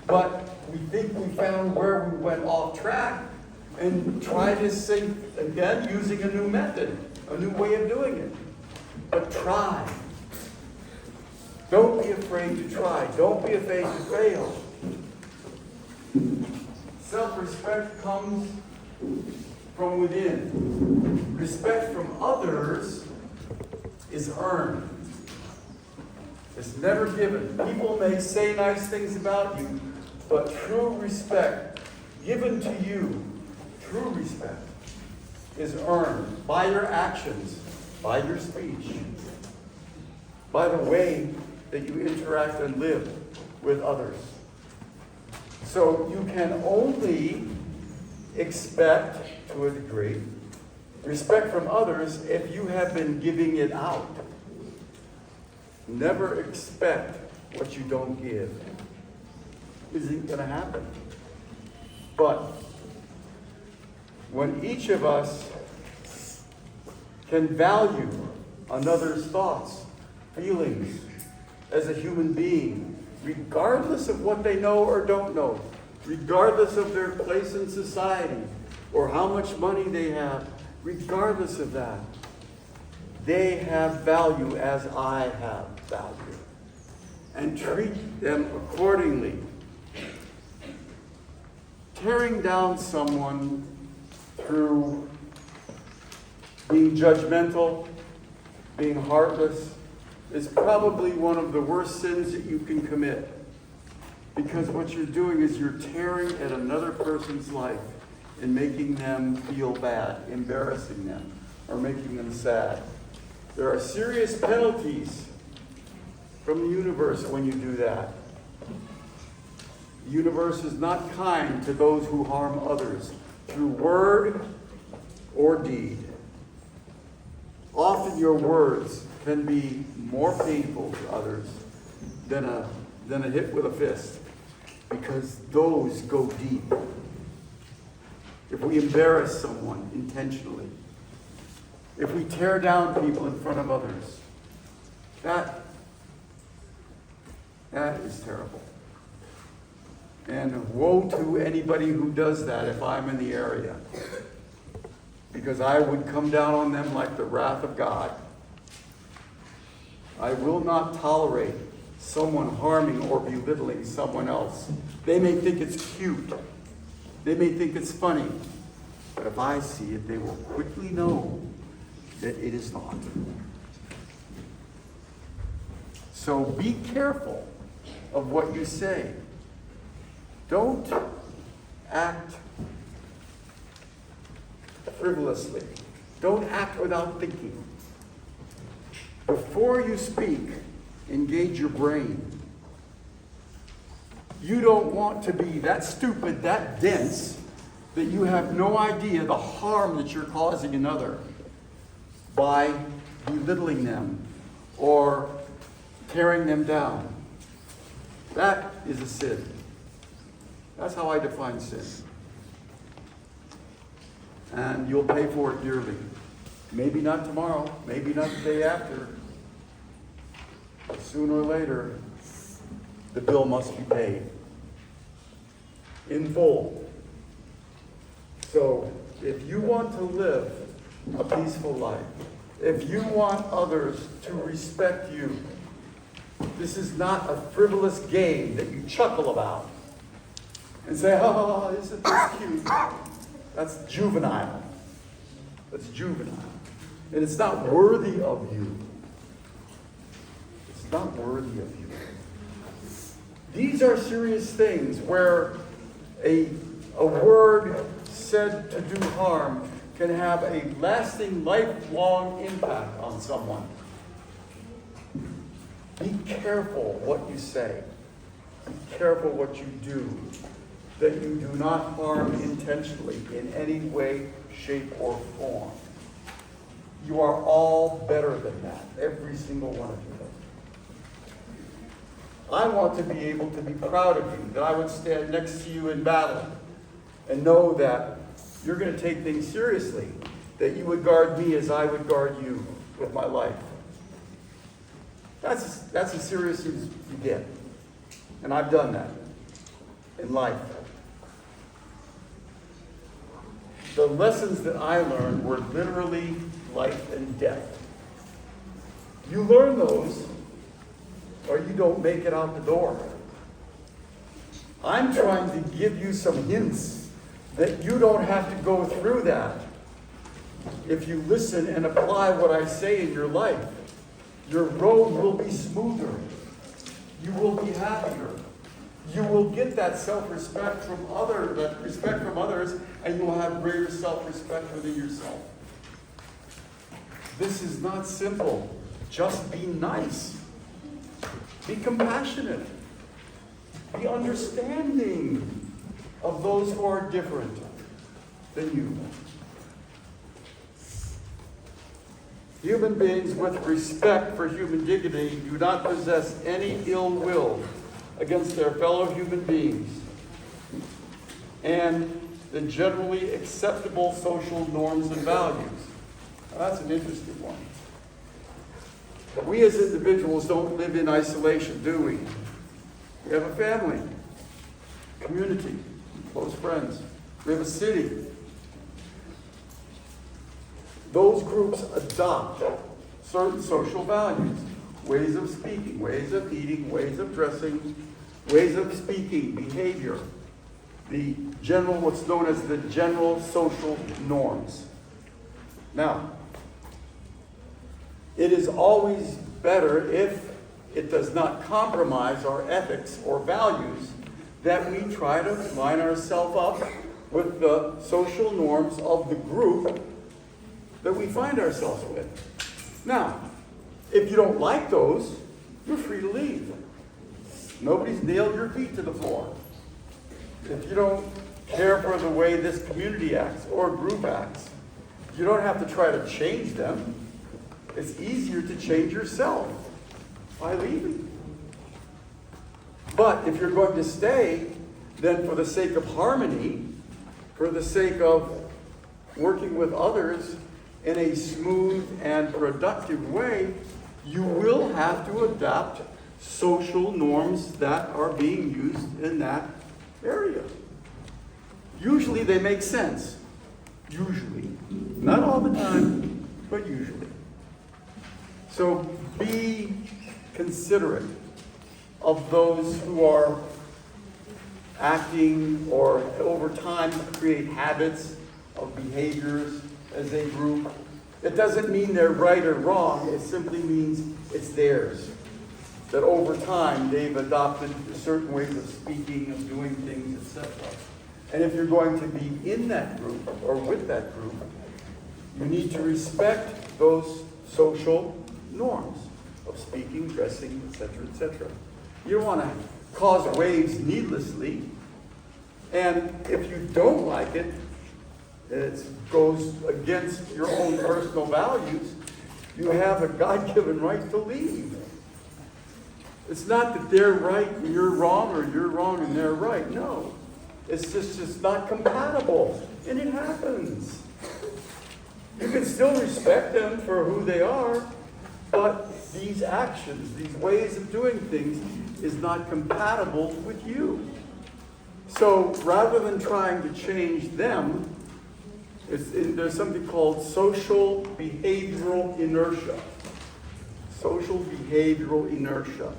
But we think we found where we went off track and try this thing again using a new method, a new way of doing it. But try. Don't be afraid to try. Don't be afraid to fail. Self-respect comes from within. Respect from others is earned. It's never given. People may say nice things about you, but true respect given to you, true respect, is earned by your actions, by your speech, by the way that you interact and live with others. So you can only expect, to a degree, respect from others if you have been giving it out. Never expect what you don't give. Isn't going to happen. But when each of us can value another's thoughts, feelings, as a human being, regardless of what they know or don't know, regardless of their place in society, or how much money they have, regardless of that, they have value as I have value. And treat them accordingly. Tearing down someone through being judgmental, being heartless, is probably one of the worst sins that you can commit. Because what you're doing is you're tearing at another person's life and making them feel bad, embarrassing them, or making them sad. There are serious penalties from the universe when you do that. The universe is not kind to those who harm others through word or deed. Often your words can be more painful to others than a hit with a fist, because those go deep. If we embarrass someone intentionally, if we tear down people in front of others, that is terrible. And woe to anybody who does that if I'm in the area, because I would come down on them like the wrath of God. I will not tolerate someone harming or belittling someone else. They may think it's cute. They may think it's funny. But if I see it, they will quickly know that it is not. So be careful of what you say. Don't act frivolously. Don't act without thinking. Before you speak, engage your brain. You don't want to be that stupid, that dense, that you have no idea the harm that you're causing another by belittling them or tearing them down. That is a sin. That's how I define sin. And you'll pay for it dearly. Maybe not tomorrow, maybe not the day after. But sooner or later, the bill must be paid in full. So if you want to live a peaceful life, if you want others to respect you, this is not a frivolous game that you chuckle about and say, oh, isn't this cute? That's juvenile. That's juvenile. And it's not worthy of you. It's not worthy of you. These are serious things where a word said to do harm can have a lasting, lifelong impact on someone. Be careful what you say. Be careful what you do, that you do not harm intentionally in any way, shape, or form. You are all better than that, every single one of you. I want to be able to be proud of you, that I would stand next to you in battle and know that you're going to take things seriously, that you would guard me as I would guard you with my life. That's as serious as you get. And I've done that. in life. The lessons that I learned were literally life and death. You learn those, or you don't make it out the door. I'm trying to give you some hints that you don't have to go through that. If you listen and apply what I say in your life, your road will be smoother. You will be happier. You will get that self-respect from others, and you will have greater self-respect within yourself. This is not simple. Just be nice. Be compassionate. Be understanding of those who are different than you. Human beings with respect for human dignity do not possess any ill will against their fellow human beings and the generally acceptable social norms and values. Now, that's an interesting one. We as individuals don't live in isolation, do we? We have a family, community, close friends. We have a city. Those groups adopt certain social values, ways of speaking, ways of eating, ways of dressing, ways of speaking, behavior. What's known as the general social norms. Now, it is always better if it does not compromise our ethics or values that we try to line ourselves up with the social norms of the group that we find ourselves with. Now, if you don't like those, you're free to leave. Nobody's nailed your feet to the floor. If you don't care for the way this community acts or group acts, you don't have to try to change them. It's easier to change yourself by leaving. But if you're going to stay, then for the sake of harmony, for the sake of working with others in a smooth and productive way, you will have to adopt social norms that are being used in that area. Usually they make sense. Usually. Not all the time, but usually. So be considerate of those who are acting or over time create habits of behaviors as a group. It doesn't mean they're right or wrong. It simply means it's theirs. That over time they've adopted certain ways of speaking, of doing things, etc. And if you're going to be in that group or with that group, you need to respect those social norms of speaking, dressing, etc., etc. You don't want to cause waves needlessly. And if you don't like it, it goes against your own personal values, you have a God-given right to leave. It's not that they're right and you're wrong, or you're wrong and they're right. No. It's just not compatible. And it happens. You can still respect them for who they are, but these actions, these ways of doing things, is not compatible with you. So rather than trying to change them, there's something called social behavioral inertia. Social behavioral inertia.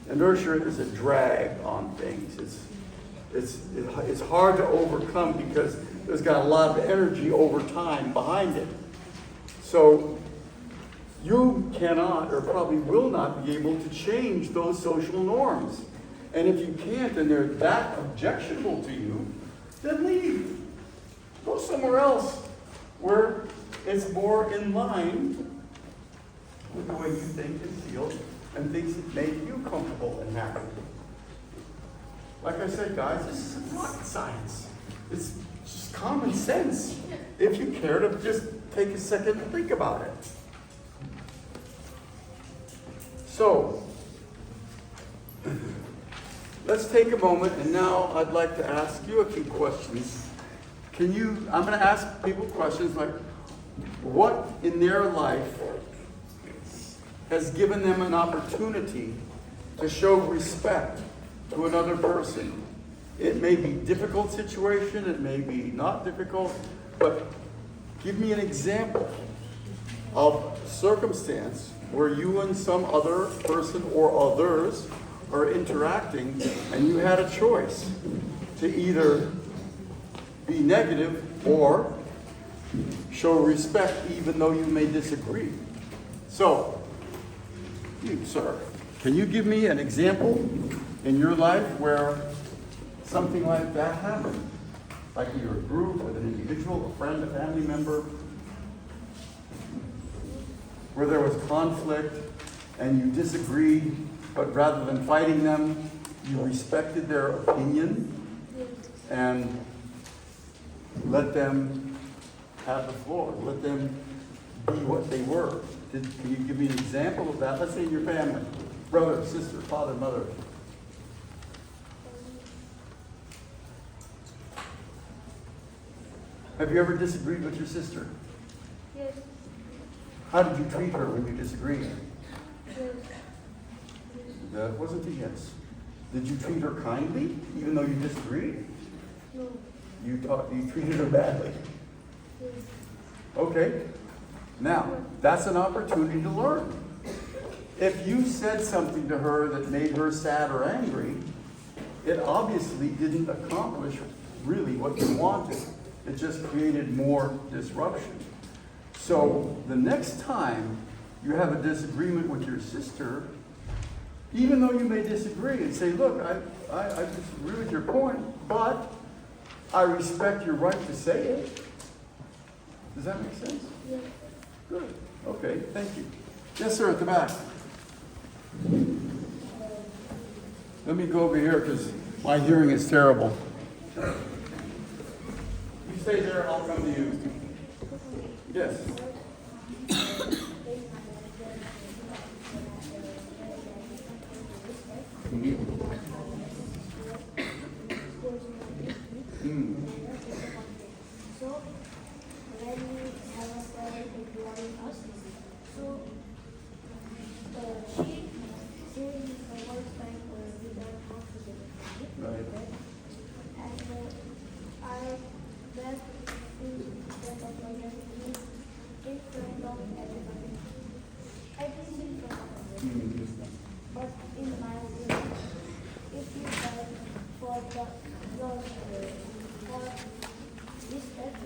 Inertia is a drag on things. It's hard to overcome because there's got a lot of energy over time behind it. So you cannot, or probably will not, be able to change those social norms. And if you can't, and they're that objectionable to you, then leave. Go somewhere else where it's more in line with the way you think and feel and things that make you comfortable and happy. Like I said, guys, this isn't rocket science. It's just common sense. If you care to just take a second and think about it. So, let's take a moment, and now I'd like to ask you a few questions. I'm going to ask people questions like, what in their life has given them an opportunity to show respect to another person It may be a difficult situation, it may be not difficult, but give me an example of circumstance where you and some other person or others are interacting and you had a choice to either be negative or show respect even though you may disagree. So, you, sir, can you give me an example in your life where something like that happened? Like in your group, with an individual, a friend, a family member, where there was conflict and you disagreed, but rather than fighting them, you respected their opinion and let them have the floor, let them be what they were. Can you give me an example of that? Let's say in your family, brother, sister, father, mother. Have you ever disagreed with your sister? Yes. How did you treat her when you disagreed? Yes. That wasn't a yes. Did you treat her kindly, even though you disagreed? No. You treated her badly. Yes. Okay. Now, that's an opportunity to learn. If you said something to her that made her sad or angry, it obviously didn't accomplish really what you wanted. It just created more disruption. So the next time you have a disagreement with your sister, even though you may disagree, and say, look, I disagree with your point, but I respect your right to say it. Does that make sense? Yes. Good. Okay, thank you. Yes, sir, at the back. Let me go over here because my hearing is terrible. You stay there, I'll come to you. Yes. So, when we have a friend ignoring us, so she says the worst time we don't have to get it. Right. And I bet that of my destiny in front of everybody. I can see in front of everybody. But in my opinion, if you fight for for respect,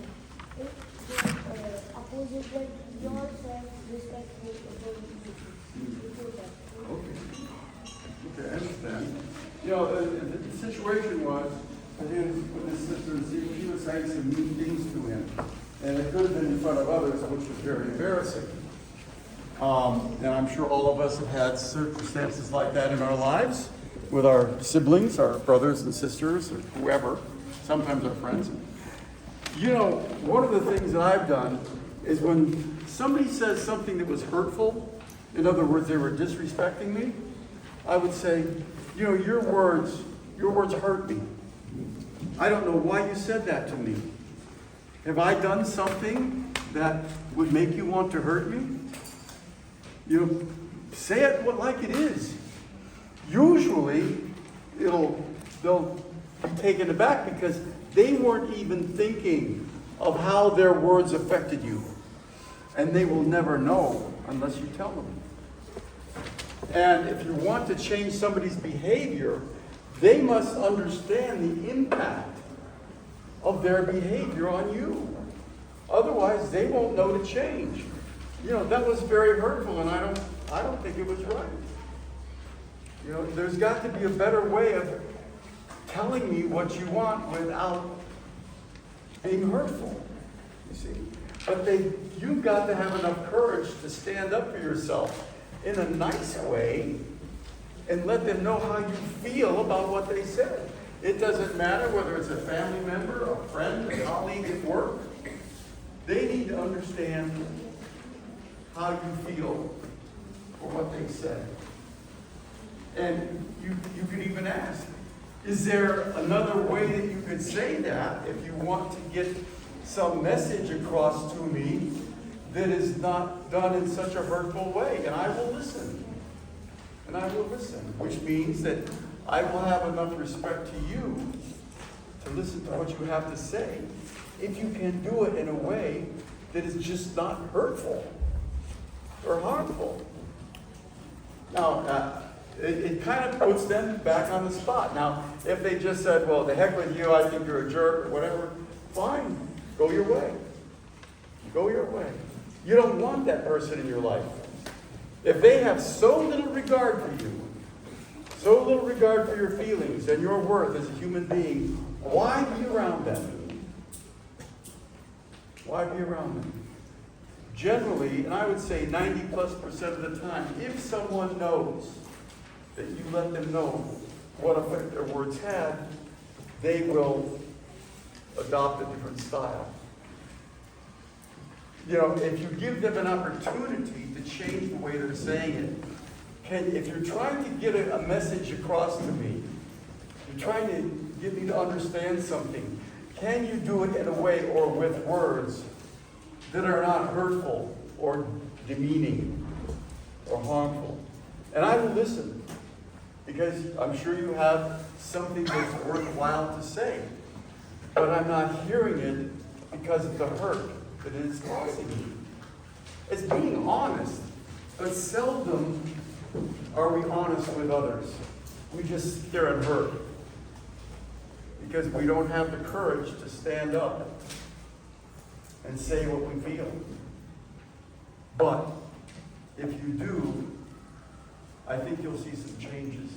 if the opposite way, your self-respect will do that. Okay, I understand. You know, the situation was, with his sister, she was saying some mean things to him. And it could have been in front of others, which was very embarrassing. And I'm sure all of us have had circumstances like that in our lives with our siblings, our brothers and sisters, or whoever, sometimes our friends. You know, one of the things that I've done is when somebody says something that was hurtful, in other words, they were disrespecting me, I would say, you know, your words hurt me. I don't know why you said that to me. Have I done something that would make you want to hurt me? You know, say it like it is. Usually, they'll be taken aback because they weren't even thinking of how their words affected you. And they will never know unless you tell them. And if you want to change somebody's behavior, they must understand the impact of their behavior on you. Otherwise, they won't know to change. You know, that was very hurtful, and I don't think it was right. You know, there's got to be a better way of telling me what you want without being hurtful, you see. But you've got to have enough courage to stand up for yourself in a nice way and let them know how you feel about what they said. It doesn't matter whether it's a family member, a friend, a colleague at work. They need to understand how you feel for what they said. And you could even ask, is there another way that you could say that if you want to get some message across to me that is not done in such a hurtful way? And I will listen. And I will listen, which means that I will have enough respect to you to listen to what you have to say if you can do it in a way that is just not hurtful or harmful. Now, it kind of puts them back on the spot. Now, if they just said, well, the heck with you, I think you're a jerk, or whatever, fine, go your way. Go your way. You don't want that person in your life. If they have so little regard for you, so little regard for your feelings and your worth as a human being, why be around them? Why be around them? Generally, and I would say 90+% of the time, if someone knows that you let them know what effect their words had, they will adopt a different style. You know, if you give them an opportunity to change the way they're saying it, if you're trying to get a message across to me, you're trying to get me to understand something, can you do it in a way or with words that are not hurtful or demeaning or harmful? And I will listen, because I'm sure you have something that's worthwhile to say, but I'm not hearing it because of the hurt that it is causing me. It's being honest, but seldom are we honest with others. We just sit there and hurt because we don't have the courage to stand up and say what we feel. But if you do, I think you'll see some changes.